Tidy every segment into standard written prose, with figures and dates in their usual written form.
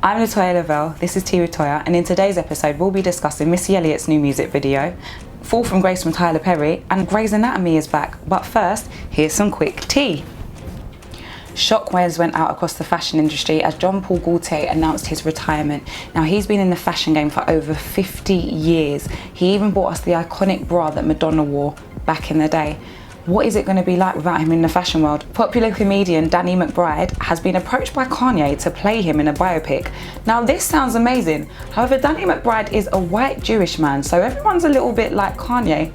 I'm Toya Lavelle, this is Tea with Toya, and in today's episode we'll be discussing Missy Elliott's new music video, Fall from Grace from Tyler Perry, and Grey's Anatomy is back. But first, here's some quick tea. Shockwaves went out across the fashion industry as Jean-Paul Gaultier announced his retirement. Now, he's been in the fashion game for over 50 years. He even bought us the iconic bra that Madonna wore back in the day. What is it going to be like without him in the fashion world? Popular comedian Danny Mcbride has been approached by Kanye to play him in a biopic. Now, this sounds amazing. However, Danny Mcbride is a white Jewish man, so everyone's a little bit like Kanye.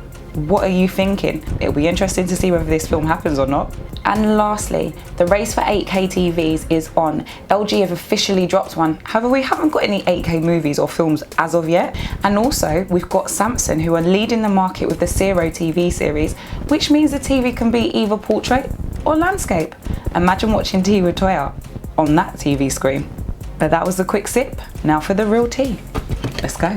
What are you thinking? It'll be interesting to see whether this film happens or not. And lastly, the race for 8K TVs is on. LG have officially dropped one. However, we haven't got any 8K movies or films as of yet. And also, we've got Samsung, who are leading the market with the Zero TV series, which means the TV can be either portrait or landscape. Imagine watching Tea with Toya on that TV screen. But that was a quick sip. Now for the real tea. Let's go.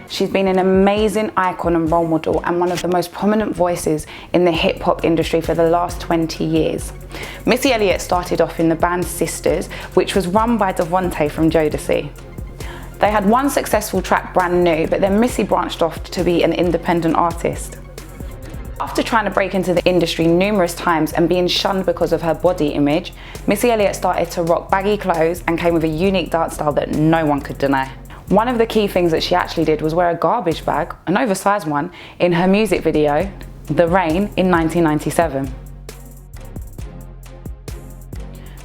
She's been an amazing icon and role model and one of the most prominent voices in the hip hop industry for the last 20 years. Missy Elliott started off in the band Sisters, which was run by Devontae from Jodeci. They had one successful track, Brand New, but then Missy branched off to be an independent artist. After trying to break into the industry numerous times and being shunned because of her body image, Missy Elliott started to rock baggy clothes and came with a unique dance style that no one could deny. One of the key things that she actually did was wear a garbage bag, an oversized one, in her music video, The Rain, in 1997.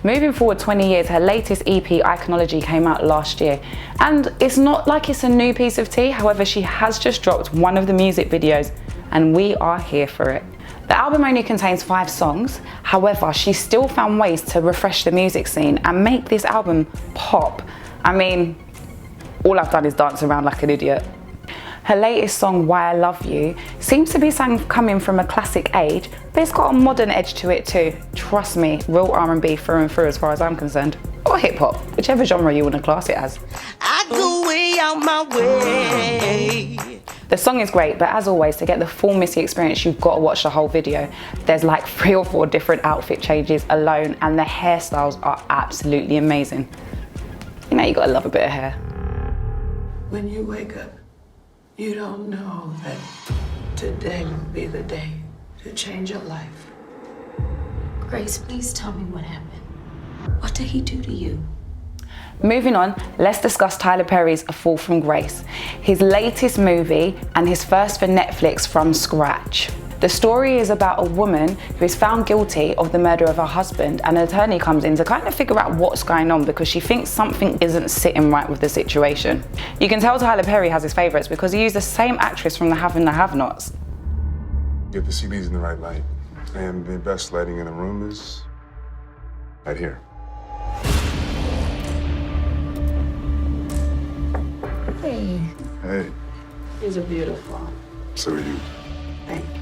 Moving forward 20 years, her latest EP, Iconology, came out last year. And it's not like it's a new piece of tea, however, she has just dropped one of the music videos, and we are here for it. The album only contains 5 songs, however, she still found ways to refresh the music scene and make this album pop. I mean, all I've done is dance around like an idiot. Her latest song, Why I Love You, seems to be coming from a classic age, but it's got a modern edge to it too. Trust me, real R&B through and through as far as I'm concerned. Or hip hop, whichever genre you want to class it as. I go way out my way. The song is great, but as always, to get the full Missy experience, you've got to watch the whole video. There's like 3 or 4 different outfit changes alone, and the hairstyles are absolutely amazing. You know, you gotta love a bit of hair. When you wake up, you don't know that today will be the day to change your life. Grace, please tell me what happened. What did he do to you? Moving on, let's discuss Tyler Perry's Fall from Grace, his latest movie and his first for Netflix from scratch. The story is about a woman who is found guilty of the murder of her husband, and an attorney comes in to kind of figure out what's going on because she thinks something isn't sitting right with the situation. You can tell Tyler Perry has his favourites because he used the same actress from The Have and the Have-Nots. Get the CDs in the right light, and the best lighting in the room is right here. Hey. Hey. These are beautiful. So are you. Thank you.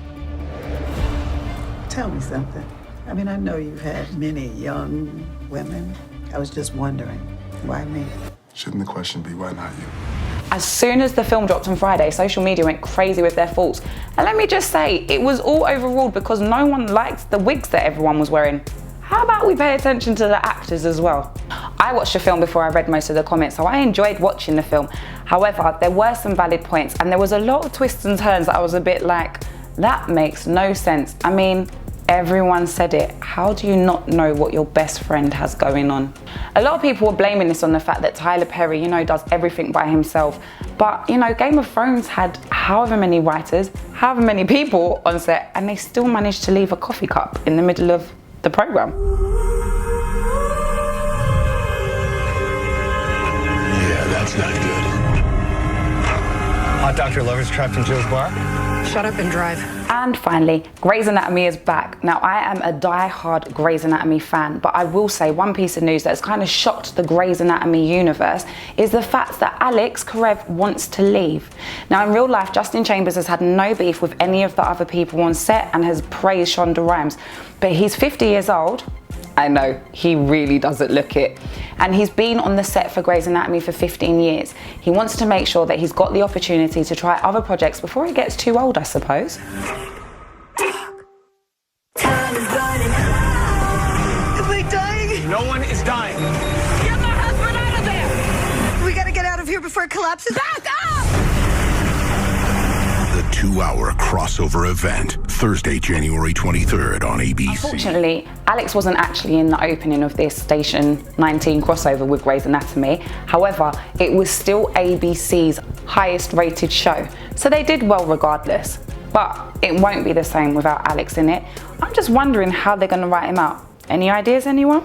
Tell me something. I mean, I know you've had many young women. I was just wondering, why me? Shouldn't the question be, why not you? As soon as the film dropped on Friday, social media went crazy with their thoughts. And let me just say, it was all overruled because no one liked the wigs that everyone was wearing. How about we pay attention to the actors as well? I watched the film before I read most of the comments, so I enjoyed watching the film. However, there were some valid points, and there was a lot of twists and turns that I was a bit like, that makes no sense. I mean, everyone said it. How do you not know what your best friend has going on? A lot of people were blaming this on the fact that Tyler Perry, you know, does everything by himself. But, you know, Game of Thrones had however many writers, however many people on set, and they still managed to leave a coffee cup in the middle of the program. Yeah, that's not good. Hot doctor lovers trapped in Joe's bar? Shut up and drive. And finally, Grey's Anatomy is back. Now, I am a die-hard Grey's Anatomy fan, but I will say one piece of news that's kind of shocked the Grey's Anatomy universe is the fact that Alex Karev wants to leave. Now, in real life, Justin Chambers has had no beef with any of the other people on set and has praised Shonda Rhimes, but he's 50 years old. I know, he really doesn't look it. And he's been on the set for Grey's Anatomy for 15 years. He wants to make sure that he's got the opportunity to try other projects before he gets too old, I suppose. Time is running. Am I dying? No one is dying. Get my husband out of there! We gotta get out of here before it collapses. Back up! The 2-hour crossover event, Thursday, January 23rd on ABC. Unfortunately, Alex wasn't actually in the opening of this Station 19 crossover with Grey's Anatomy. However, it was still ABC's highest rated show, so they did well regardless. But it won't be the same without Alex in it. I'm just wondering how they're going to write him out. Any ideas, anyone?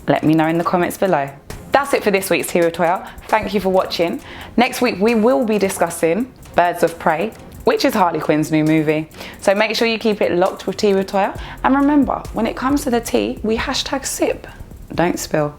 Let me know in the comments below. That's it for this week's Tea with Toya. Thank you for watching. Next week we will be discussing Birds of Prey, which is Harley Quinn's new movie. So make sure you keep it locked with Tea with Toya. And remember, when it comes to the tea, we #sip, don't spill.